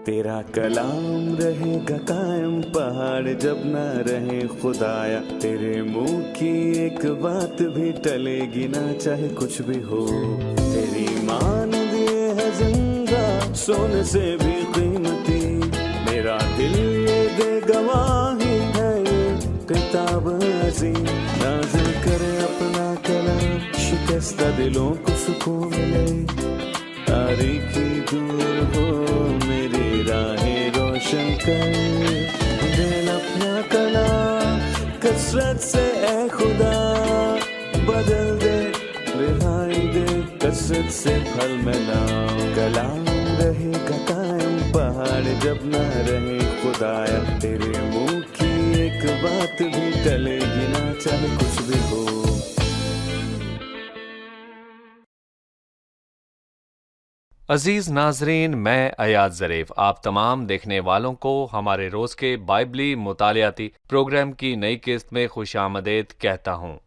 तेरा कलाम रहेगा कायम पहाड़ जब ना रहे खुदाया, तेरे मुंह की एक बात भी टलेगी ना चाहे कुछ भी हो। तेरी मान दिए है जिंदा सोने से भी कीमती, मेरा दिल ये दे गवाही है ये किताब अजीम। नाज़िल करे अपना कलाम, शिकस्ता दिलों को सुकून मिले, तारीखी दूर हो मेरी राहें रोशन कर। दिल अपना कलाम कसरत से ए खुदा बदल दे, रिहाई दे कसरत से फल मिला। कलाम रहेगा कायम पहाड़ जब ना रहे खुदाया, तेरे मुंह की एक बात भी टलेगी ना चाहे कुछ भी हो। अजीज नाजरीन, मैं अयाज ज़रीफ आप तमाम देखने वालों को हमारे रोज़ के बाइबली मुतालियाती प्रोग्राम की नई किस्त में खुशामदीद कहता हूँ।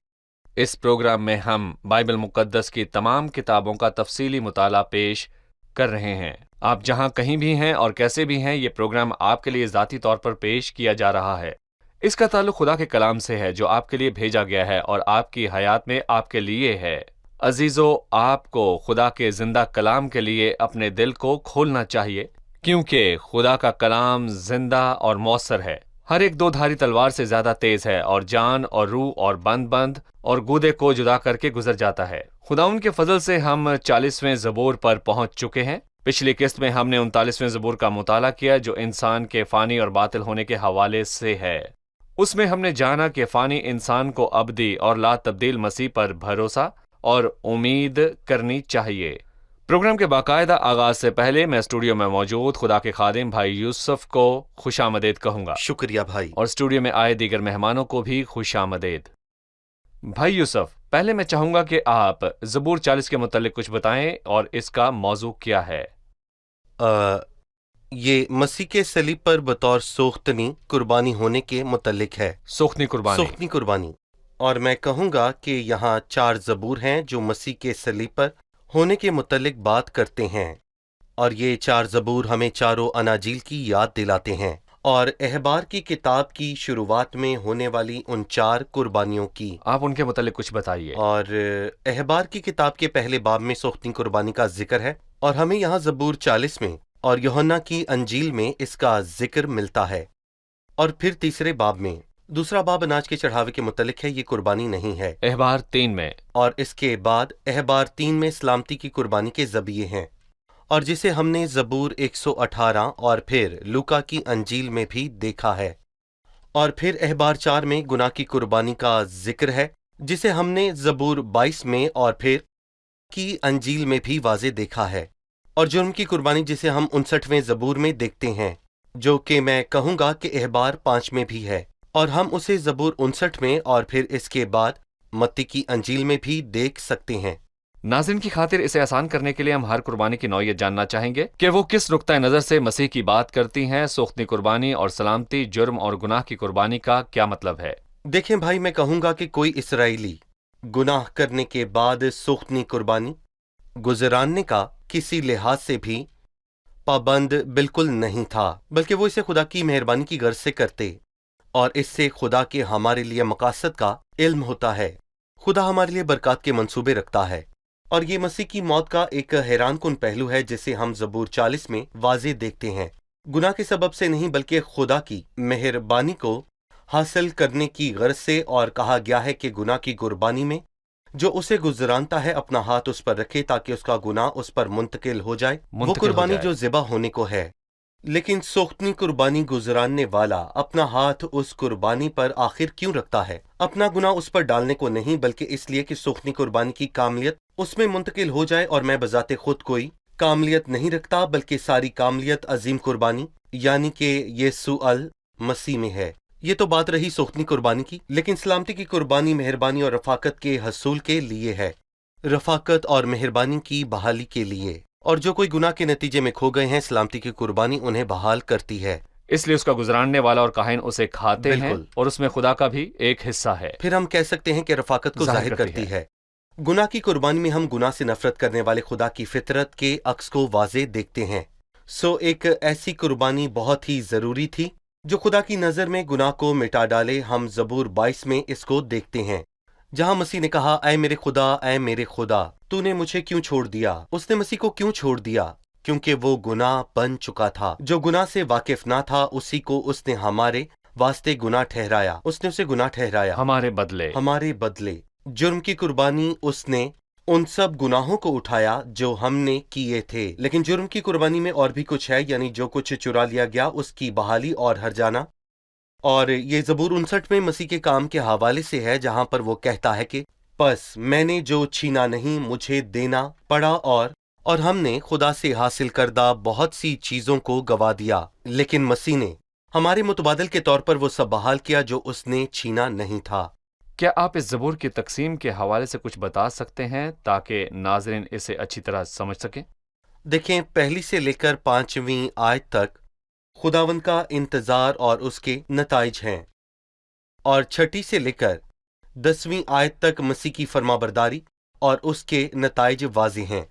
इस प्रोग्राम में हम बाइबल मुक़द्दस की तमाम किताबों का तफसीली मुताला पेश कर रहे हैं। आप जहाँ कहीं भी हैं और कैसे भी हैं, ये प्रोग्राम आपके लिए ज़ाती तौर पर पेश किया जा रहा है। इसका ताल्लुक़ खुदा के कलाम से है जो आपके लिए भेजा गया है और आपकी हयात में आपके लिए है। अजीजों, आपको खुदा के जिंदा कलाम के लिए अपने दिल को खोलना चाहिए, क्योंकि खुदा का कलाम जिंदा और मौसर है, हर एक दो धारी तलवार से ज्यादा तेज है और जान और रूह और बंद और गूदे को जुदा करके गुजर जाता है। खुदा उनके फजल से हम 40वें ज़बूर पर पहुंच चुके हैं। पिछली किस्त में हमने 39वें ज़बूर का मुताला किया जो इंसान के फ़ानी और बातिल होने के हवाले से है। उसमें हमने जाना कि फ़ानी इंसान को अबदी और ला तब्दील मसीह पर भरोसा और उम्मीद करनी चाहिए। प्रोग्राम के बाकायदा आगाज से पहले मैं स्टूडियो में मौजूद खुदा के खादिम भाई यूसुफ को खुशामदीद कहूंगा। शुक्रिया भाई। और स्टूडियो में आए दीगर मेहमानों को भी खुशामदीद। भाई यूसुफ, पहले मैं चाहूंगा कि आप ज़बूर 40 के मुतालिक कुछ बताएं और इसका मौजू क्या है। ये मसीह के सलीब पर बतौर सोख्तनी कुर्बानी होने के मुतालिक है। सोख्तनी कुर्बानी। और मैं कहूँगा कि यहाँ 4 ज़बूर हैं जो मसीह के सलीब पर होने के मुतालिक बात करते हैं, और ये 4 ज़बूर हमें चारों अनाजील की याद दिलाते हैं और अहबार की किताब की शुरुआत में होने वाली उन 4 कुर्बानियों की। आप उनके मुतालिक कुछ बताइए। और अहबार की किताब के पहले बाब में सोख्तनी कुर्बानी का जिक्र है, और हमें यहाँ ज़बूर 40 में और यूहन्ना की अंजील में इसका जिक्र मिलता है। और फिर तीसरे बाब में, दूसरा बाब अनाज के चढ़ावे के मुतालिक है, ये कुर्बानी नहीं है। अहबार 3 में, और इसके बाद अहबार 3 में सलामती की कुर्बानी के ज़बिये हैं, और जिसे हमने ज़बूर 118 और फिर लूका की अंजील में भी देखा है। और फिर अहबार 4 में गुनाह की कुर्बानी का जिक्र है, जिसे हमने ज़बूर 22 में और फिर की अंजील में भी वाज़े देखा है। और जुर्म की कुर्बानी जिसे हम 59वें ज़बूर में देखते हैं, जो कि मैं कहूँगा कि अहबार 5 में भी है, और हम उसे ज़बूर 59 में और फिर इसके बाद मत्ती की अंजील में भी देख सकते हैं। नाज़रीन की खातिर इसे आसान करने के लिए हम हर कुर्बानी की नौइयत जानना चाहेंगे कि वो किस नुक्ता नज़र से मसीह की बात करती हैं। सोख्तनी कुर्बानी और सलामती, जुर्म और गुनाह की कुर्बानी का क्या मतलब है? देखें भाई, मैं कहूँगा कि कोई इसराइली गुनाह करने के बाद सोख्तनी कुर्बानी गुजरानने का किसी लिहाज से भी पाबंद बिल्कुल नहीं था, बल्कि वो इसे खुदा की मेहरबानी की गर्ज से करते, और इससे खुदा के हमारे लिए मकासद का इल्म होता है। खुदा हमारे लिए बरकत के मंसूबे रखता है, और ये मसीह की मौत का एक हैरान कुन पहलू है जिसे हम ज़बूर 40 में वाज़े देखते हैं। गुनाह के सबब से नहीं, बल्कि खुदा की मेहरबानी को हासिल करने की गर्ज से। और कहा गया है कि गुनाह की कुर्बानी में जो उसे गुजरानता है अपना हाथ उस पर रखे ताकि उसका गुनाह उस पर मुंतकिल हो जाए। वो कुर्बानी जो ज़िबा होने को है। लेकिन सोख्तनी कुर्बानी गुजरानने वाला अपना हाथ उस कुर्बानी पर आखिर क्यों रखता है? अपना गुनाह उस पर डालने को नहीं, बल्कि इसलिए कि सोख्तनी कुर्बानी की कामलियत उसमें मुंतकिल हो जाए। और मैं बजाते खुद कोई कामलियत नहीं रखता, बल्कि सारी कामलियत अजीम कुर्बानी यानी कि यीशु अल मसीह में है। ये तो बात रही सोख्तनी कुर्बानी की, लेकिन सलामती की कुर्बानी मेहरबानी और रफाकत के हसूल के लिए है, रफाकत और मेहरबानी की बहाली के लिए। और जो कोई गुनाह के नतीजे में खो गए हैं, सलामती की कुर्बानी उन्हें बहाल करती है। इसलिए उसका गुजरानने वाला और काहिन उसे खाते हैं, और उसमें खुदा का भी एक हिस्सा है। फिर हम कह सकते हैं कि रफाकत को जाहिर करती है। गुनाह की कुर्बानी में हम गुनाह से नफरत करने वाले खुदा की फितरत के अक्स को वाज़े देखते हैं। सो एक ऐसी कुर्बानी बहुत ही जरूरी थी जो खुदा की नजर में गुनाह को मिटा डाले। हम जबूर 22 में इसको देखते हैं, जहां मसीह ने कहा, ऐ मेरे खुदा, तूने मुझे क्यों छोड़ दिया। उसने मसीह को क्यों छोड़ दिया? क्योंकि वो गुनाह बन चुका था। जो गुनाह से वाकिफ ना था, उसी को उसने हमारे वास्ते गुनाह ठहराया। उसने उसे गुनाह ठहराया हमारे बदले। जुर्म की कुर्बानी उसने उन सब गुनाहों को उठाया जो हमने किए थे। लेकिन जुर्म की कुर्बानी में और भी कुछ है, यानी जो कुछ चुरा लिया गया उसकी बहाली और हर्जाना। और ये जबूर 59 में मसीह के काम के हवाले से है, जहां पर वो कहता है कि बस मैंने जो छीना नहीं मुझे देना पड़ा, और हमने खुदा से हासिल करदा बहुत सी चीजों को गवा दिया, लेकिन मसीह ने हमारे मुतबादल के तौर पर वो सब बहाल किया जो उसने छीना नहीं था। क्या आप इस ज़बूर की तकसीम के हवाले से कुछ बता सकते हैं ताकि नाज़रीन इसे अच्छी तरह समझ सकें? देखें, 1 से लेकर 5वीं आयत तक खुदावंद का इंतजार और उसके नताइज हैं, और 6 से लेकर 10वीं आयत तक मसीह की फरमाबरदारी और उसके नताइज वाज़ेह हैं।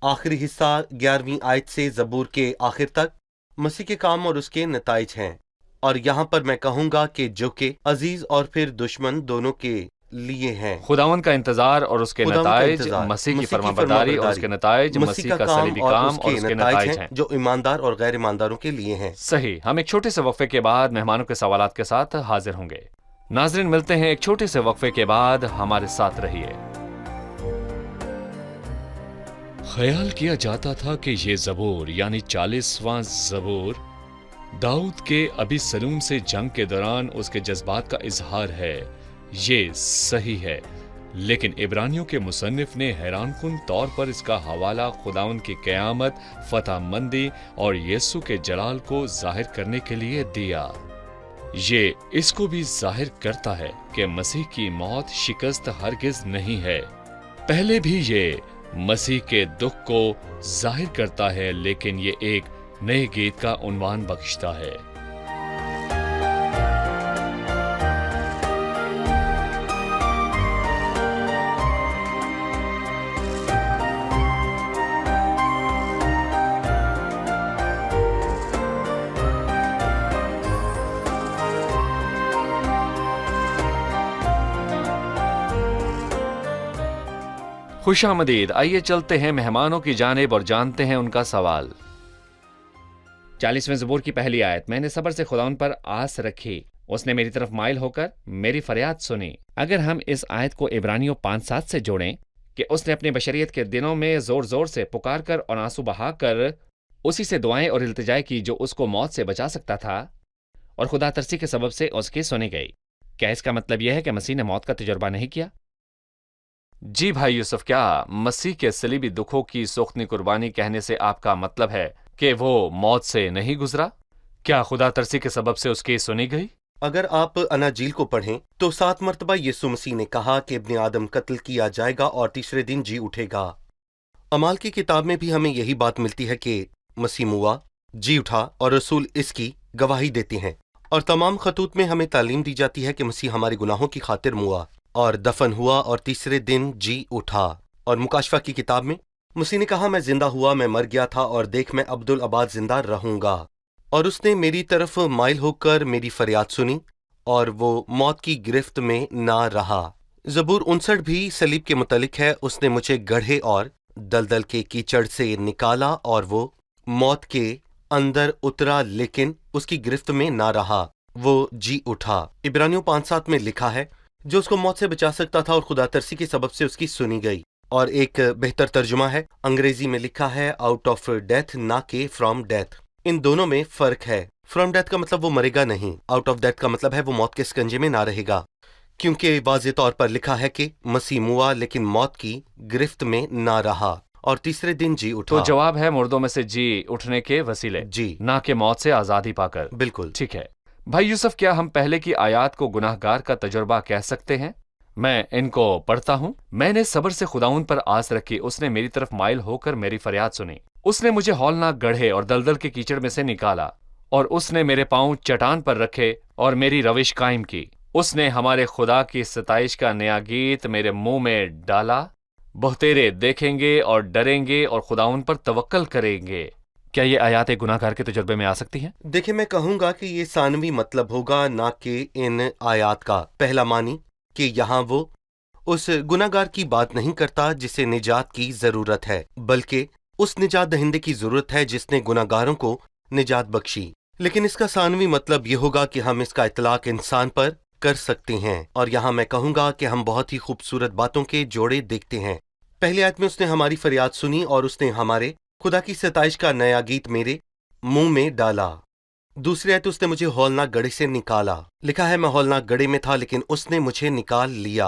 आखिरी हिस्सा 11वीं आयत से ज़बूर के आखिर तक मसीह के काम और उसके नताइज हैं। और यहाँ पर मैं कहूँगा कि जो कि अजीज और फिर दुश्मन दोनों के लिए हैं। खुदावंद का इंतजार और उसके नताइज, मसीह की फरमाबरदारी और उसके नताइज, मसीह का सलीबी काम और उसके नताइज हैं, जो ईमानदार और गैर ईमानदारों के लिए हैं। सही। हम एक छोटे से वक्फे के बाद मेहमानों के सवालात के साथ हाजिर होंगे। नाज़रीन, मिलते हैं एक छोटे से वक्फे के बाद। हमारे साथ रहिए। ख्याल किया जाता था कि ये ज़बूर यानी 40वां ज़बूर दाऊद के अबीसलूम से जंग के दौरान उसके जज्बात का इजहार है। ये सही है, लेकिन इब्रानियों के मुसन्निफ ने हैरानकुन तौर पर इसका हवाला खुदावंद की क़यामत, फतहमंदी और यीशु के जलाल को जाहिर करने के लिए दिया। ये इसको भी जाहिर करता है कि मसीह की मौत शिकस्त हरगिज नहीं है। पहले भी ये मसीह के दुख को जाहिर करता है, लेकिन ये एक नए गीत का उन्वान बख्शता है। खुशामदीद। आइए चलते हैं मेहमानों की जानिब और जानते हैं उनका सवाल। 40वें ज़बूर की पहली आयत, मैंने सब्र से खुदाउन पर आस रखी, उसने मेरी तरफ माइल होकर मेरी फरियाद सुनी। अगर हम इस आयत को इब्रानियों 5:7 से जोड़ें कि उसने अपनी बशरियत के दिनों में जोर जोर से पुकार कर और आंसू बहाकर उसी से दुआएं और इल्तिजाएं की जो उसको मौत से बचा सकता था, और खुदा तरसी के सबब से उसकी सुनी गई। क्या इसका मतलब यह है कि मसीह ने मौत का तजुर्बा नहीं किया? जी भाई यूसुफ, क्या मसीह के सलीबी दुखों की सोख्तनी कुर्बानी कहने से आपका मतलब है कि वो मौत से नहीं गुजरा? क्या खुदा तरसी के सबब से उसकी सुनी गई? अगर आप अनाजील को पढ़ें तो 7 मरतबा यीशु मसीह ने कहा कि इब्ने आदम कत्ल किया जाएगा और तीसरे दिन जी उठेगा। अमाल की किताब में भी हमें यही बात मिलती है कि मसीह मुआ, जी उठा, और रसूल इसकी गवाही देते हैं। और तमाम खतूत में हमें तालीम दी जाती है कि मसीह हमारे गुनाहों की खातिर मुआ और दफन हुआ और तीसरे दिन जी उठा। और मुकाशफा की किताब में मसीह ने कहा, मैं जिंदा हुआ, मैं मर गया था, और देख मैं अब्दुल अबाद जिंदा रहूंगा। और उसने मेरी तरफ माइल होकर मेरी फरियाद सुनी, और वो मौत की गिरफ्त में ना रहा। ज़बूर 59 भी सलीब के मुतलिक है। उसने मुझे गड्ढे और दलदल के कीचड़ से निकाला, और वो मौत के अंदर उतरा, लेकिन उसकी गिरफ्त में ना रहा, वो जी उठा। इब्रानियों 5:7 में लिखा है, जो उसको मौत से बचा सकता था और खुदा तरसी के सबब से उसकी सुनी गई। और एक बेहतर तर्जुमा है, अंग्रेजी में लिखा है आउट ऑफ डेथ, ना के फ्रॉम डेथ। इन दोनों में फर्क है। फ्रॉम डेथ का मतलब वो मरेगा नहीं, आउट ऑफ डेथ का मतलब है वो मौत के स्कंजे में ना रहेगा, क्योंकि वाज़े तौर पर लिखा है कि मसीह मुआ लेकिन मौत की गिरफ्त में ना रहा और तीसरे दिन जी उठा। तो जवाब है मुर्दों में से जी उठने के वसीले, जी, ना कि मौत से आजादी पाकर। बिल्कुल ठीक है भाई यूसुफ, क्या हम पहले की आयात को गुनाहगार का तजुर्बा कह सकते हैं? मैं इनको पढ़ता हूँ। मैंने सब्र से खुदाउन पर आस रखी, उसने मेरी तरफ माइल होकर मेरी फरियाद सुनी। उसने मुझे हौलनाक गड्ढे और दलदल के कीचड़ में से निकाला, और उसने मेरे पांव चट्टान पर रखे और मेरी रविश कायम की। उसने हमारे खुदा की सताइश का नया गीत मेरे मुंह में डाला। बहुतेरे देखेंगे और डरेंगे और खुदाउन पर तवक्कल करेंगे। क्या ये आयत एक गुनाहगार के तजुर्बे में आ सकती हैं? देखिए, मैं कहूंगा कि ये सानवी मतलब होगा, ना कि इन आयात का। पहला मानी कि यहाँ वो उस गुनाहगार की बात नहीं करता जिसे निजात की जरूरत है, बल्कि उस निजात दहिंदे की जरूरत है जिसने गुनाहगारों को निजात बख्शी। लेकिन इसका सानवी मतलब ये होगा कि हम इसका इतलाक इंसान पर कर सकते हैं। और यहाँ मैं कहूंगा कि हम बहुत ही खूबसूरत बातों के जोड़े देखते हैं। पहली आयत में उसने हमारी फरियाद सुनी और उसने हमारे खुदा की सताइश का नया गीत मेरे मुंह में डाला। दूसरी आयत, उसने मुझे हौलनाक गड्ढे से निकाला। लिखा है, मैं हौलनाक गड्ढे में था लेकिन उसने मुझे निकाल लिया।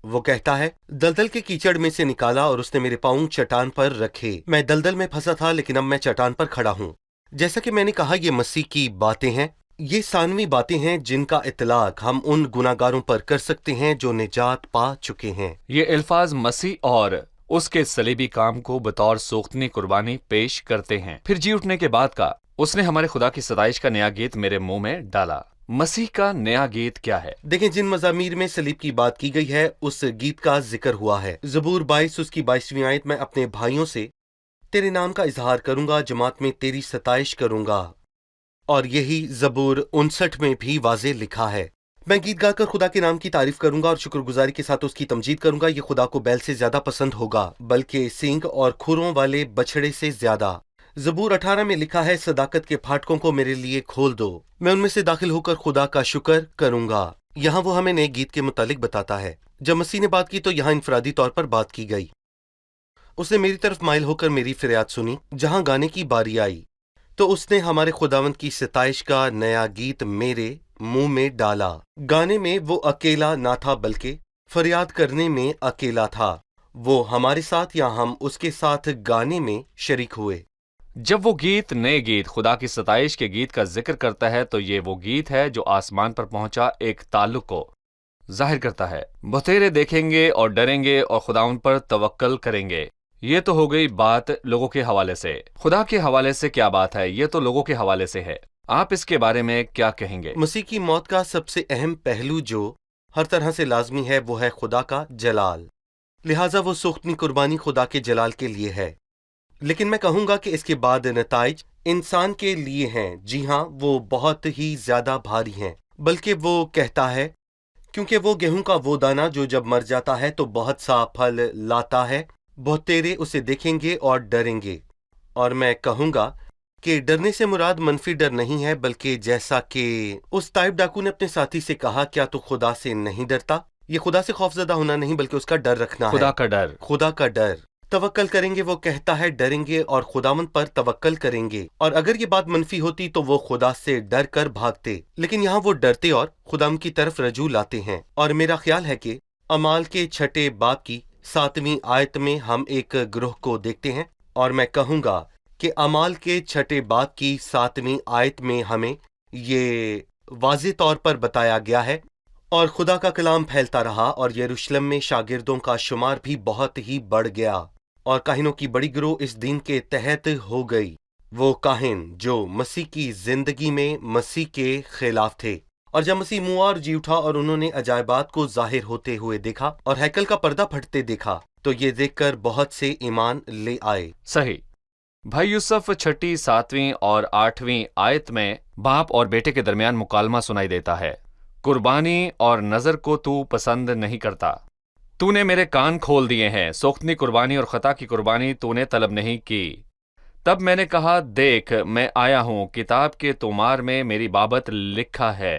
वो कहता है, दलदल के कीचड़ में से निकाला और उसने मेरे पाँव चट्टान पर रखे। मैं दलदल में फंसा था लेकिन अब मैं चट्टान पर खड़ा हूँ। जैसा कि मैंने कहा, ये मसीह की बातें हैं। ये सानवी बातें हैं जिनका इतलाक हम उन गुनाहगारों पर कर सकते हैं जो निजात पा चुके हैं। ये अल्फाज मसीह और उसके सलीबी काम को बतौर सोख्तनी कुर्बानी पेश करते हैं। फिर जी उठने के बाद का, उसने हमारे खुदा की सताइश का नया गीत मेरे मुंह में डाला। मसीह का नया गीत क्या है? देखें, जिन मज़ामीर में सलीब की बात की गई है उस गीत का जिक्र हुआ है। ज़बूर 22 उसकी 22वीं आयत, मैं अपने भाइयों से तेरे नाम का इजहार करूंगा, जमात में तेरी सताइश करूंगा। और यही ज़बूर 59 में भी वाज़े लिखा है, मैं गीत गाकर खुदा के नाम की तारीफ करूंगा और शुक्रगुजारी के साथ उसकी तमजीद करूंगा। ये खुदा को बैल से ज्यादा पसंद होगा, बल्कि सींग और खुरों वाले बछड़े से ज्यादा। ज़बूर 18 में लिखा है, सदाकत के फाटकों को मेरे लिए खोल दो, मैं उनमें से दाखिल होकर खुदा का शुक्र करूंगा। यहाँ वो हमें नए गीत के मुतालिक बताता है। जब मसीह ने बात की तो यहाँ इनफरादी तौर पर बात की गई। उसने मेरी तरफ माइल होकर मेरी फरियाद सुनी। जहां गाने की बारी आई तो उसने हमारे खुदावंद की सताइश का नया गीत मेरे मुंह में डाला। गाने में वो अकेला ना था, बल्कि फरियाद करने में अकेला था। वो हमारे साथ या हम उसके साथ गाने में शरीक हुए। जब वो गीत, नए गीत, खुदा की सताइश के गीत का जिक्र करता है तो ये वो गीत है जो आसमान पर पहुंचा एक ताल्लुक को जाहिर करता है। बतेरे देखेंगे और डरेंगे और खुदा उन पर तवक्कल करेंगे। ये तो हो गई बात लोगों के हवाले से। खुदा के हवाले से क्या बात है? ये तो लोगों के हवाले से है। आप इसके बारे में क्या कहेंगे? मसीह की मौत का सबसे अहम पहलू जो हर तरह से लाजमी है वो है खुदा का जलाल। लिहाजा वो सुख्तनी कुर्बानी खुदा के जलाल के लिए है। लेकिन मैं कहूंगा कि इसके बाद नताइज इंसान के लिए हैं। जी हाँ, वो बहुत ही ज्यादा भारी हैं। बल्कि वो कहता है, क्योंकि वो गेहूं का वो दाना जो जब मर जाता है तो बहुत सा फल लाता है, बहुतेरे उसे देखेंगे और डरेंगे। और मैं कहूंगा कि डरने से मुराद मनफी डर नहीं है, बल्कि जैसा कि उस ताइब डाकू ने अपने साथी से कहा, क्या तू खुदा से नहीं डरता? ये खुदा से खौफजदा होना नहीं, बल्कि उसका डर रखना खुदा है। का डर। खुदा का डर। तवक्कल करेंगे, वो कहता है डरेंगे और खुदावंद पर तवक्कल करेंगे। और अगर ये बात मनफी होती तो वो खुदा से डर कर भागते, लेकिन यहाँ वो डरते और खुदावंद की तरफ रजू लाते हैं। और मेरा ख्याल है कि अमाल के 6 बाब की 7वीं आयत में हम एक ग्रोह को देखते हैं। और मैं कहूंगा कि अमाल के 6 बाब की 7वीं आयत में हमें ये वाज़े तौर पर बताया गया है। और खुदा का कलाम फैलता रहा और यरूशलेम में शागिर्दों का शुमार भी बहुत ही बढ़ गया और काहिनों की बड़ी गिरोह इस दीन के तहत हो गई। वो काहिन जो मसीह की जिंदगी में मसीह के खिलाफ थे। और जब मसीह मुआ और जी उठा और उन्होंने अजायबात को जाहिर होते हुए देखा और हैकल का पर्दा फटते देखा, तो ये देखकर बहुत से ईमान ले आए। सही। भाई यूसुफ 6, 7वीं और 8वीं आयत में बाप और बेटे के दरमियान मुकालमा सुनाई देता है। कुर्बानी और नजर को तू पसंद नहीं करता। तूने मेरे कान खोल दिए हैं। सोख्तनी कुर्बानी और खता की कुर्बानी तूने तलब नहीं की। तब मैंने कहा, देख मैं आया हूं, किताब के तोमार में मेरी बाबत लिखा है।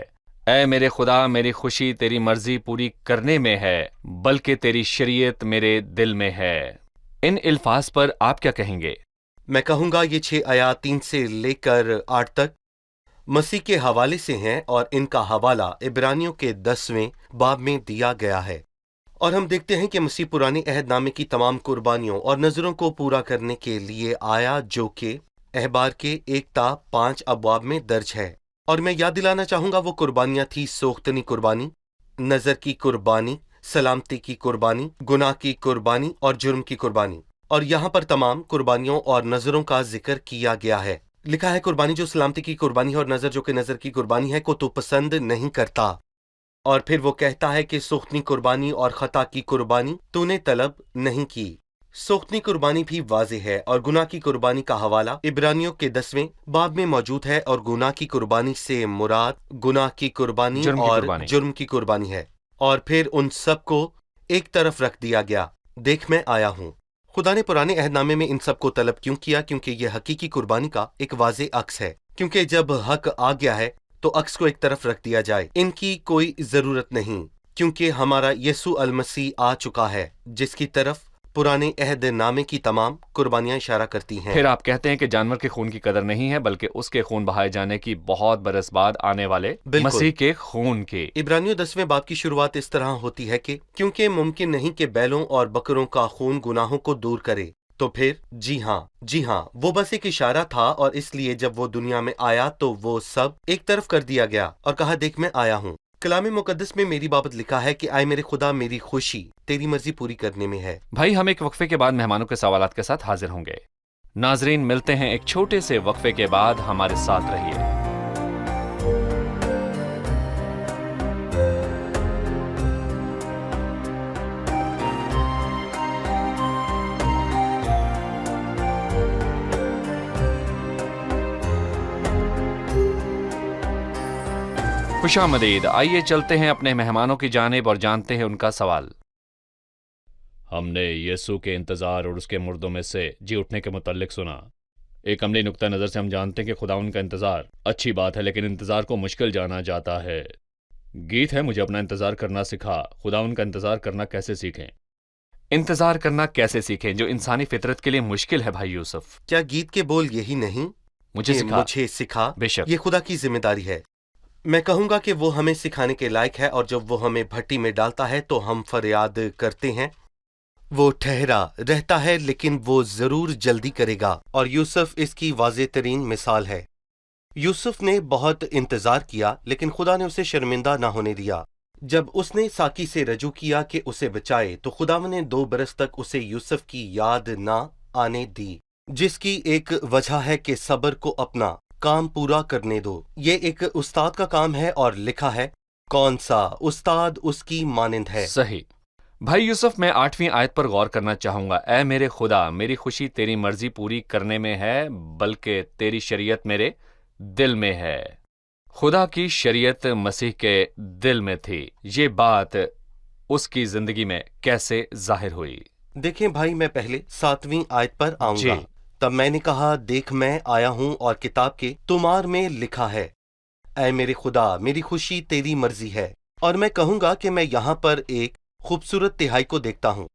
ऐ मेरे खुदा, मेरी खुशी तेरी मर्जी पूरी करने में है, बल्कि तेरी शरीयत मेरे दिल में है। इन अल्फाज पर आप क्या कहेंगे? मैं कहूंगा ये 6 आयात 3 से लेकर 8 तक मसीह के हवाले से हैं और इनका हवाला इब्रानियों के 10वें बाब में दिया गया है। और हम देखते हैं कि मसीह पुराने अहदनामे की तमाम कुर्बानियों और नजरों को पूरा करने के लिए आया, जो कि अहबार के 1-5 अबवाब में दर्ज है। और मैं याद दिलाना चाहूंगा वो कुर्बानियां थी सोख्तनी कुर्बानी, नजर की कुर्बानी, सलामती की कुर्बानी, गुनाह की कुर्बानी और जुर्म की कुर्बानी। और यहाँ पर तमाम कुर्बानियों और नजरों का जिक्र किया गया है। लिखा है, कुर्बानी जो सलामती की कुर्बानी है और नजर जो कि नजर की कुर्बानी है को तो पसंद नहीं करता। और फिर वो कहता है कि सुख्तनी कुर्बानी और खता की कुर्बानी तूने तलब नहीं की। سوختنی قربانی بھی واضح ہے اور گناہ کی قربانی کا حوالہ عبرانیوں کے 10ویں باب میں موجود ہے، اور گناہ کی قربانی سے مراد گناہ کی قربانی اور جرم کی قربانی ہے، اور پھر ان سب کو ایک طرف رکھ دیا گیا۔ دیکھ میں آیا ہوں۔ خدا نے پرانے عہد نامے میں ان سب کو طلب کیوں کیا؟ کیونکہ یہ حقیقی قربانی کا ایک واضح عکس ہے، کیونکہ جب حق آ گیا ہے تو عکس کو ایک طرف رکھ دیا جائے۔ ان کی کوئی ضرورت نہیں، کیونکہ ہمارا یسوع المسیح آ چکا ہے، جس کی طرف پرانے عہد نامے کی تمام قربانیاں اشارہ کرتی ہیں۔ پھر آپ کہتے ہیں کہ جانور کے خون کی قدر نہیں ہے، بلکہ اس کے خون بہائے جانے کی بہت برس بعد آنے والے مسیح کے خون کی۔ عبرانیوں 10ویں باب کی شروعات اس طرح ہوتی ہے کہ کیونکہ ممکن نہیں کہ بیلوں اور بکروں کا خون گناہوں کو دور کرے، تو پھر جی ہاں وہ بس ایک اشارہ تھا، اور اس لیے جب وہ دنیا میں آیا تو وہ سب ایک طرف کر دیا گیا اور کہا دیکھ میں آیا ہوں۔ کلام مقدس میں میری بابت لکھا ہے کہ آئے میرے خدا، میری خوشی تیری مرضی پوری کرنے میں ہے۔ بھائی، ہم ایک وقفے کے بعد مہمانوں کے سوالات کے ساتھ حاضر ہوں گے۔ ناظرین، ملتے ہیں ایک چھوٹے سے وقفے کے بعد، ہمارے ساتھ رہیے۔ خوش آمدید۔ آئیے چلتے ہیں اپنے مہمانوں کی جانب اور جانتے ہیں ان کا سوال۔ ہم نے یسوع کے انتظار اور اس کے مردوں میں سے جی اٹھنے کے متعلق سنا۔ ایک عملی نقطہ نظر سے ہم جانتے ہیں کہ خدا ان کا انتظار اچھی بات ہے، لیکن انتظار کو مشکل جانا جاتا ہے۔ گیت ہے مجھے اپنا انتظار کرنا سکھا۔ خدا ان کا انتظار کرنا کیسے سیکھیں؟ انتظار کرنا کیسے سیکھیں جو انسانی فطرت کے لیے مشکل ہے؟ بھائی یوسف، کیا گیت کے بول یہی نہیں؟ مجھے سکھا۔ بے شک، یہ خدا کی ذمہ داری ہے۔ میں کہوں گا کہ وہ ہمیں سکھانے کے لائق ہے، اور جب وہ ہمیں بھٹی میں ڈالتا ہے تو ہم فریاد کرتے ہیں وہ ٹھہرا رہتا ہے، لیکن وہ ضرور جلدی کرے گا، اور یوسف اس کی واضح ترین مثال ہے۔ یوسف نے بہت انتظار کیا، لیکن خدا نے اسے شرمندہ نہ ہونے دیا۔ جب اس نے ساقی سے رجوع کیا کہ اسے بچائے تو خدا نے 2 برس تک اسے یوسف کی یاد نہ آنے دی، جس کی ایک وجہ ہے کہ صبر کو اپنا کام پورا کرنے دو۔ یہ ایک استاد کا کام ہے، اور لکھا ہے کون سا استاد اس کی مانند ہے۔ صحیح۔ بھائی یوسف، میں 8ویں آیت پر غور کرنا چاہوں گا۔ اے میرے خدا، میری خوشی تیری مرضی پوری کرنے میں ہے، بلکہ تیری شریعت میرے دل میں ہے۔ خدا کی شریعت مسیح کے دل میں تھی۔ یہ بات اس کی زندگی میں کیسے ظاہر ہوئی؟ دیکھیں بھائی، میں پہلے 7ویں آیت پر آؤں گا۔ تب میں نے کہا دیکھ میں آیا ہوں، اور کتاب کے تومار میں لکھا ہے اے میرے خدا، میری خوشی تیری مرضی ہے۔ اور میں کہوں گا کہ میں یہاں پر ایک خوبصورت تہائی کو دیکھتا ہوں۔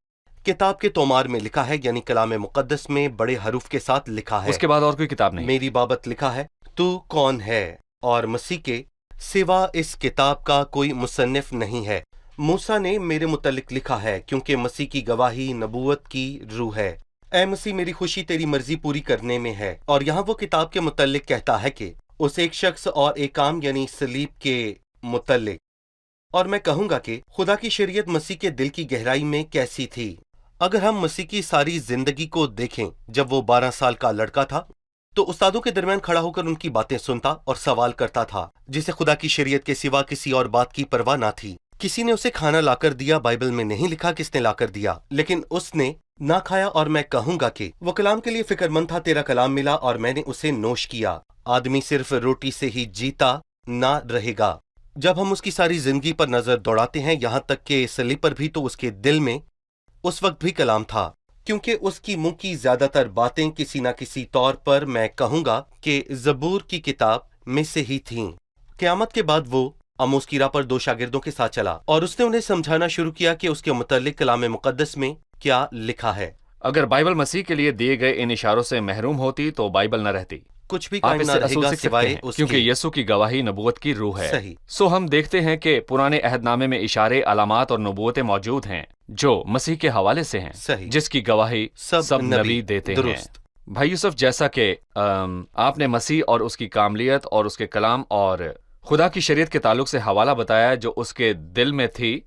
کتاب کے تومار میں لکھا ہے، یعنی کلام مقدس میں بڑے حروف کے ساتھ لکھا ہے۔ اس کے بعد اور کوئی کتاب نہیں۔ میری بابت لکھا ہے تو کون ہے، اور مسیح کے سوا اس کتاب کا کوئی مصنف نہیں ہے۔ موسیٰ نے میرے متعلق لکھا ہے، کیونکہ مسیح کی گواہی نبوت کی روح ہے۔ اے مسیح، میری خوشی تیری مرضی پوری کرنے میں ہے۔ اور یہاں وہ کتاب کے متعلق کہتا ہے کہ اس ایک شخص اور ایک کام، یعنی صلیب کے متعلق۔ اور میں کہوں گا کہ خدا کی شریعت مسیح کے دل کی گہرائی میں کیسی تھی۔ اگر ہم مسیح کی ساری زندگی کو دیکھیں، جب وہ 12 سال کا لڑکا تھا تو استادوں کے درمیان کھڑا ہو کر ان کی باتیں سنتا اور سوال کرتا تھا، جسے خدا کی شریعت کے سوا کسی اور بات کی پرواہ نہ تھی۔ کسی نے اسے کھانا لا کر دیا، بائبل میں نہیں لکھا کس نے لا کر دیا، لیکن اس نے نہ کھایا۔ اور میں کہوں گا کہ وہ کلام کے لیے فکر مند تھا۔ تیرا کلام ملا اور میں نے اسے نوش کیا۔ آدمی صرف روٹی سے ہی جیتا نہ رہے گا۔ جب ہم اس کی ساری زندگی پر نظر دوڑاتے ہیں، یہاں تک کہ صلیب پر بھی، تو اس کے دل میں اس وقت بھی کلام تھا، کیونکہ اس کی منہ کی زیادہ تر باتیں کسی نہ کسی طور پر میں کہوں گا کہ زبور کی کتاب میں سے ہی تھیں۔ قیامت کے بعد وہ آموس کی راہ پر 2 شاگردوں کے ساتھ چلا، اور اس نے انہیں سمجھانا شروع کیا کہ اس کے متعلق کلام مقدس میں کیا لکھا ہے۔ اگر بائبل مسیح کے لیے دیے گئے ان اشاروں سے محروم ہوتی تو بائبل نہ رہتی۔ کچھ بھی آپ قائم اس نہ سے رہے اصول گا سیکھ سکتے سوائے ہیں، اس کیونکہ کے۔ یسوع کی گواہی نبوت کی روح ہے۔ صحیح۔ سو ہم دیکھتے ہیں کہ پرانے عہد نامے میں اشارے، علامات اور نبوتیں موجود ہیں جو مسیح کے حوالے سے ہیں، صحیح۔ جس کی گواہی سب نبی دیتے ہیں۔ درست۔ بھائی یوسف، جیسا کہ آپ نے مسیح اور اس کی کاملیت اور اس کے کلام اور خدا کی شریعت کے تعلق سے حوالہ بتایا جو اس کے دل میں تھی،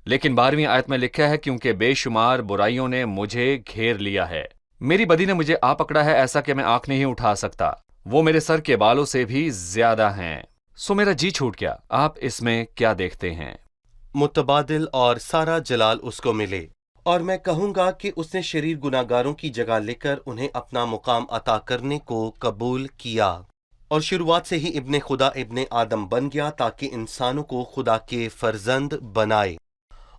لیکن 12ویں آیت میں لکھا ہے کیونکہ بے شمار برائیوں نے مجھے گھیر لیا ہے، میری بدی نے مجھے آ پکڑا ہے، ایسا کہ میں آنکھ نہیں اٹھا سکتا، وہ میرے سر کے بالوں سے بھی زیادہ ہیں، سو میرا جی چھوٹ گیا۔ آپ اس میں کیا دیکھتے ہیں؟ متبادل اور سارا جلال اس کو ملے، اور میں کہوں گا کہ اس نے شریر گناہگاروں کی جگہ لے کر انہیں اپنا مقام عطا کرنے کو قبول کیا، اور شروعات سے ہی ابن خدا ابن آدم بن گیا تاکہ انسانوں کو خدا کے فرزند بنائے،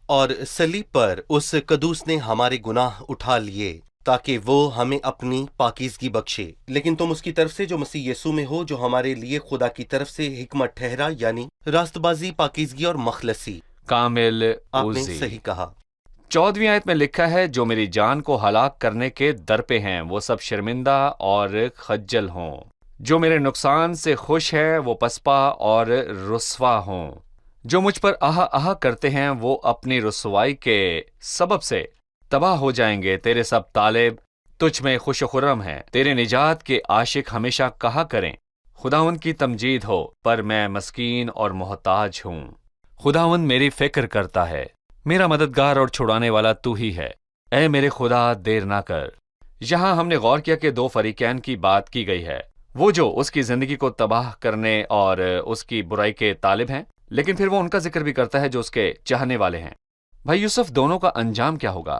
اور صلیب پر اس قدوس نے ہمارے گناہ اٹھا لیے تاکہ وہ ہمیں اپنی پاکیزگی بخشے۔ لیکن تم اس کی طرف سے جو مسیح یسوع میں ہو، جو ہمارے لیے خدا کی طرف سے حکمت ٹھہرا، یعنی راست بازی، پاکیزگی اور مخلصی۔ کامل آپ نے اوزی۔ صحیح کہا۔ 14ویں آیت میں لکھا ہے، جو میری جان کو ہلاک کرنے کے در پہ ہیں وہ سب شرمندہ اور خجل ہوں، جو میرے نقصان سے خوش ہے وہ پسپا اور رسوا ہوں، جو مجھ پر آہ آہ کرتے ہیں وہ اپنی رسوائی کے سبب سے تباہ ہو جائیں گے۔ تیرے سب طالب تجھ میں خوش و خرم ہیں، تیرے نجات کے عاشق ہمیشہ کہا کریں خداوند کی تمجید ہو، پر میں مسکین اور محتاج ہوں۔ خداوند میری فکر کرتا ہے، میرا مددگار اور چھڑانے والا تو ہی ہے، اے میرے خدا دیر نہ کر۔ یہاں ہم نے غور کیا کہ دو فریقین کی بات کی گئی ہے، وہ جو اس کی زندگی کو تباہ کرنے اور اس کی برائی کے طالب ہیں، لیکن پھر وہ ان کا ذکر بھی کرتا ہے جو اس کے چاہنے والے ہیں۔ بھائی یوسف، دونوں کا انجام کیا ہوگا؟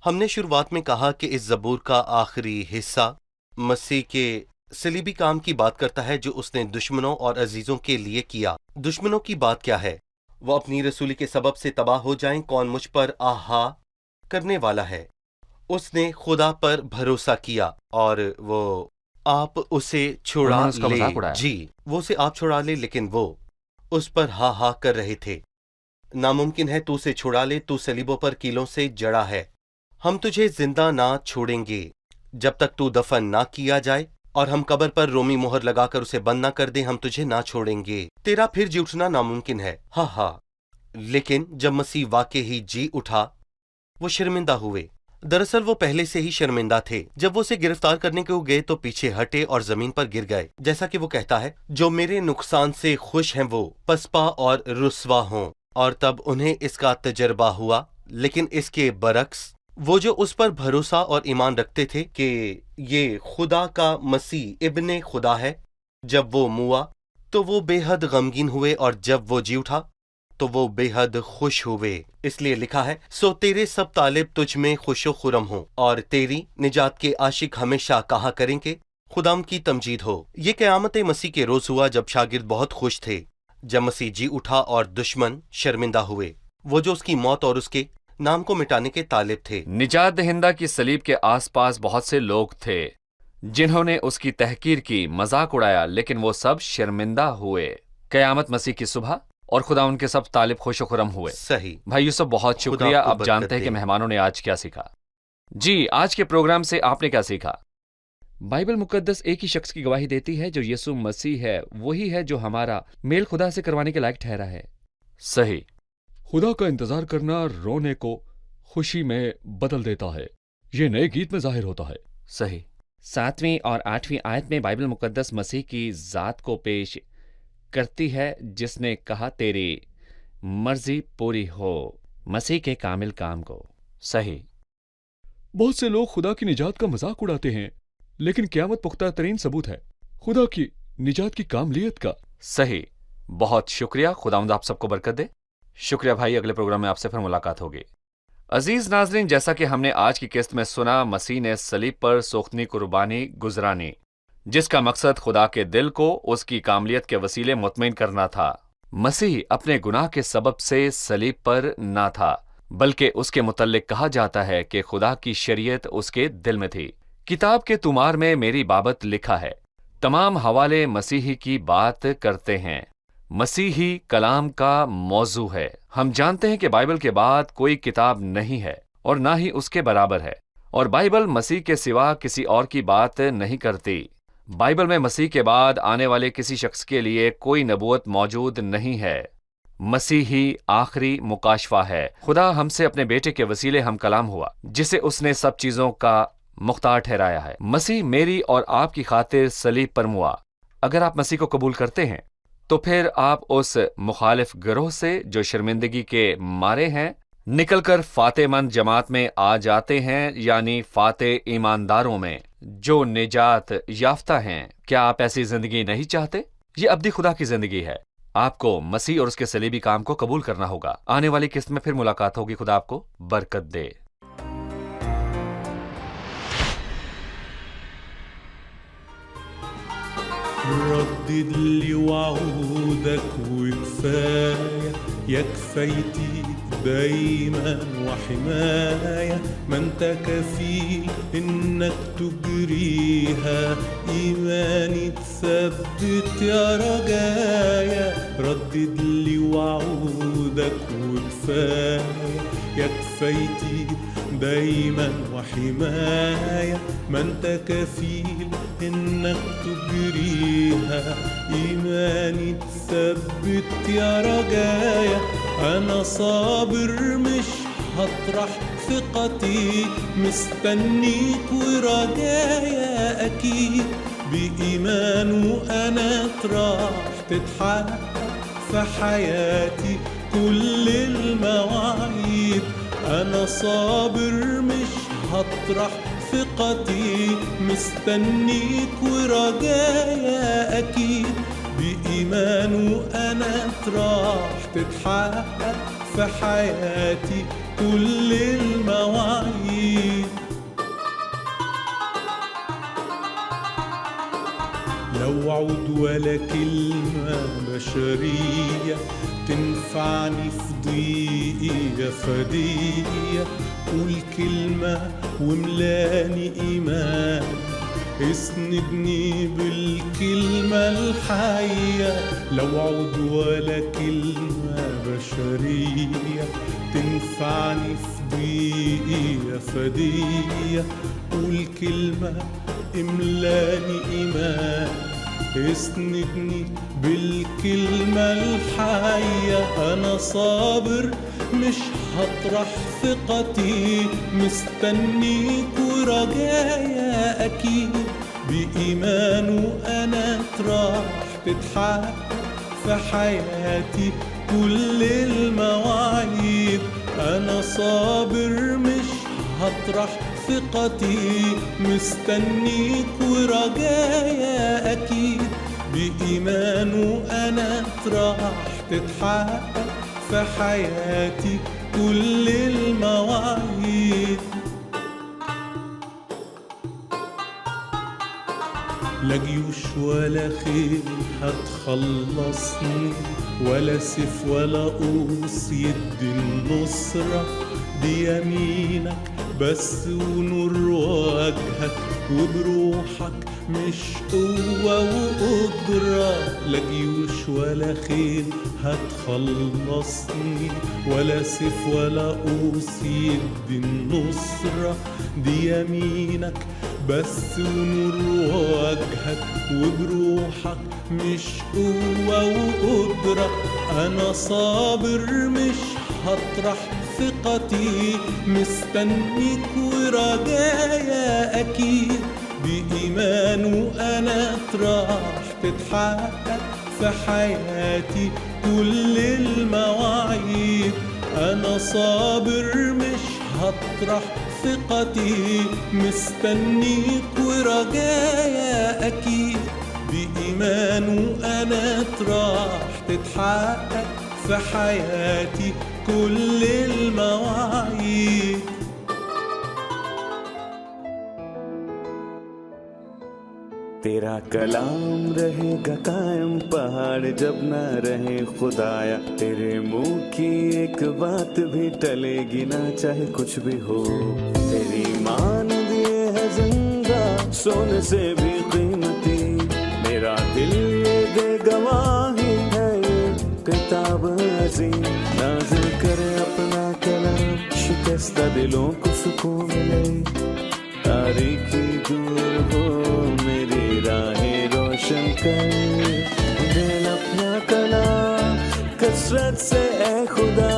ہم نے شروعات میں کہا کہ اس زبور کا آخری حصہ مسیح کے صلیبی کام کی بات کرتا ہے جو اس نے دشمنوں اور عزیزوں کے لیے کیا۔ دشمنوں کی بات کیا ہے؟ وہ اپنی رسولی کے سبب سے تباہ ہو جائیں۔ کون مجھ پر آہا کرنے والا ہے؟ اس نے خدا پر بھروسہ کیا اور وہ آپ اسے انہوں چھڑا نے اس کا لے۔ مذاق اڑایا۔ جی، وہ اسے آپ چھڑا لے، لیکن وہ اس پر ہا ہا کر رہے تھے۔ ناممکن ہے تو اسے چھڑا لے، تو صلیبوں پر کیلوں سے جڑا ہے، ہم تجھے زندہ نہ چھوڑیں گے جب تک تو دفن نہ کیا جائے، اور ہم قبر پر رومی مہر لگا کر اسے بند نہ کر دیں، ہم تجھے نہ چھوڑیں گے۔ تیرا پھر جی اٹھنا ناممکن ہے، ہاں ہاں۔ لیکن جب مسیح واقع ہی جی اٹھا، وہ شرمندہ ہوئے۔ دراصل وہ پہلے سے ہی شرمندہ تھے۔ جب وہ اسے گرفتار کرنے کو گئے تو پیچھے ہٹے اور زمین پر گر گئے، جیسا کہ وہ کہتا ہے، جو میرے نقصان سے خوش ہیں وہ پسپا اور رسوا ہوں، اور تب انہیں اس کا تجربہ ہوا۔ لیکن اس کے برعکس وہ جو اس پر بھروسہ اور ایمان رکھتے تھے کہ یہ خدا کا مسیح ابن خدا ہے، جب وہ موا تو وہ بے حد غمگین ہوئے، اور جب وہ جی اٹھا تو وہ بے حد خوش ہوئے۔ اس لیے لکھا ہے، سو تیرے سب طالب تجھ میں خوش و خرم ہوں، اور تیری نجات کے عاشق ہمیشہ کہا کریں کہ خداوند کی تمجید ہو۔ یہ قیامت مسیح کے روز ہوا جب شاگرد بہت خوش تھے، جب مسیح جی اٹھا اور دشمن شرمندہ ہوئے، وہ جو اس کی موت اور اس کے نام کو مٹانے کے طالب تھے۔ نجات دہندہ کی صلیب کے آس پاس بہت سے لوگ تھے جنہوں نے اس کی تحقیر کی، مذاق اڑایا، لیکن وہ سب شرمندہ ہوئے۔ قیامت مسیح کی صبح اور خدا ان کے سب طالب خوش و خرم ہوئے۔ صحیح۔ بھائی یوسف، بہت خدا شکریہ۔ آپ کو اب برکت جانتے ہیں دے۔ کہ مہمانوں نے آج کیا سیکھا۔ جی، آج کے پروگرام سے آپ نے کیا سیکھا؟ بائبل مقدس ایک ہی شخص کی گواہی دیتی ہے جو یسوع مسیح ہے، وہی ہے جو ہمارا میل خدا سے کروانے کے لائق ٹھہرا ہے۔ صحیح۔ خدا کا انتظار کرنا رونے کو خوشی میں بدل دیتا ہے، یہ نئے گیت میں ظاہر ہوتا ہے۔ صحیح۔ 7ویں اور 8ویں آیت میں بائبل مقدس مسیح کی ذات کو پیش کرتی ہے، جس نے کہا تیری مرضی پوری ہو، مسیح کے کامل کام کو۔ صحیح۔ بہت سے لوگ خدا کی نجات کا مذاق اڑاتے ہیں، لیکن قیامت پختہ ترین ثبوت ہے خدا کی نجات کی کاملیت کا۔ صحیح۔ بہت شکریہ، خداوند آپ سب کو برکت دے۔ شکریہ بھائی، اگلے پروگرام میں آپ سے پھر ملاقات ہوگی۔ عزیز ناظرین، جیسا کہ ہم نے آج کی قسط میں سنا، مسیح نے صلیب پر سوختنی قربانی گزرانی، جس کا مقصد خدا کے دل کو اس کی کاملیت کے وسیلے مطمئن کرنا تھا۔ مسیح اپنے گناہ کے سبب سے صلیب پر نہ تھا، بلکہ اس کے متعلق کہا جاتا ہے کہ خدا کی شریعت اس کے دل میں تھی۔ کتاب کے تمار میں میری بابت لکھا ہے، تمام حوالے مسیحی کی بات کرتے ہیں۔ مسیحی کلام کا موضوع ہے۔ ہم جانتے ہیں کہ بائبل کے بعد کوئی کتاب نہیں ہے اور نہ ہی اس کے برابر ہے، اور بائبل مسیح کے سوا کسی اور کی بات نہیں کرتی۔ بائبل میں مسیح کے بعد آنے والے کسی شخص کے لیے کوئی نبوت موجود نہیں ہے۔ مسیح ہی آخری مکاشفہ ہے۔ خدا ہم سے اپنے بیٹے کے وسیلے ہم کلام ہوا، جسے اس نے سب چیزوں کا مختار ٹھہرایا ہے۔ مسیح میری اور آپ کی خاطر صلیب پر موا۔ اگر آپ مسیح کو قبول کرتے ہیں تو پھر آپ اس مخالف گروہ سے جو شرمندگی کے مارے ہیں نکل کر فاتح مند جماعت میں آ جاتے ہیں، یعنی فاتح ایمانداروں میں جو نجات یافتہ ہیں۔ کیا آپ ایسی زندگی نہیں چاہتے؟ یہ ابدی خدا کی زندگی ہے۔ آپ کو مسیح اور اس کے صلیبی کام کو قبول کرنا ہوگا۔ آنے والی قسط میں پھر ملاقات ہوگی۔ خدا آپ کو برکت دے۔ ردد لي وعودك وكفاية، يا كفايتي دايما وحماية، ما انت كفيل انك تجريها، ايماني تثبت يا رجايا. ردد لي وعودك وكفاية، يا كفايتي دايما وحماية، ما انت كفيل انك تجريها، ايماني تثبت يا رجايا. انا صابر مش هطرح ثقتي، مستنيك ورجايا اكيد، بايمان وانا راح تتحقق في حياتي كل المواعيد. انا صابر مش هطرح ثقتي، مستنيك ورجايا اكيد، بإيمان وأنا راح تتحقق في حياتي كل المواعيد. لو وعود ولا كلمة بشرية تنفعني في ضيقي يا فدية، قول كلمة وملاني إيمان، اسندني بالكلمة الحية. لو وعود ولا كلمة بشرية تنفعني في ضيقي يا فدية، قول كلمة املاني إيمان، اسندني بالكلمة الحية. أنا صابر مش هطرح ثقتي، مستنيك ورجايا أكيد، بإيمان وأنا راح تتحقق في حياتي كل المواعيد. أنا صابر مش هطرح ثقتي، مستنيك ورجايا أكيد، بإيمان وأنا راح تتحقق في حياتي كل المواعيد. لا جيوش ولا خيل هتخلصني، ولا سيف ولا قوس يدي النصرة، دي يمينك بس ونور وجهك، وبروحك مش قوة وقدرة. لا جيوش ولا خيل هتخلصني، ولا سيف ولا قوس يدي النصرة، دي يمينك بس ونور وجهك، وبروحك مش قوة وقدرة. أنا صابر مش هطرح ثقتي، مستنيك ورجايا أكيد، بإيمان وأنا راح تتحقق في حياتي كل المواعيد. أنا صابر مش هطرح ثقتي، مستنيك ورجايا أكيد، بإيمان وأنا راح تتحقق في حياتي كل المواعيد. तेरा कलाम रहेगा कायम पहाड़ जब ना रहे खुदाया, तेरे मुंह की एक बात भी टलेगी ना चाहे कुछ भी हो। तेरी मान दिए है जिंदा सोने से भी कीमती, मेरा दिल ये दे गवाही है ये किताब अज़ीम। नाज़िल करे अपना कलाम शिकस्ता दिलों को सुकून मिले, तारीकी दूर हो मेरी राहें रोशन कर, दिल अपना कलाम कसरत से ए खुदा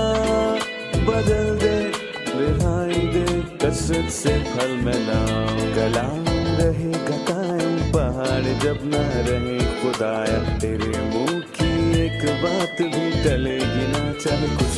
बदल दे, रिहाई दे कसरत से फल मिलाओ। कलाम रहेगा कायम पहाड़ जब ना रहे खुदाया, तेरे मुंह की एक बात भी टलेगी ना चाहे कुछ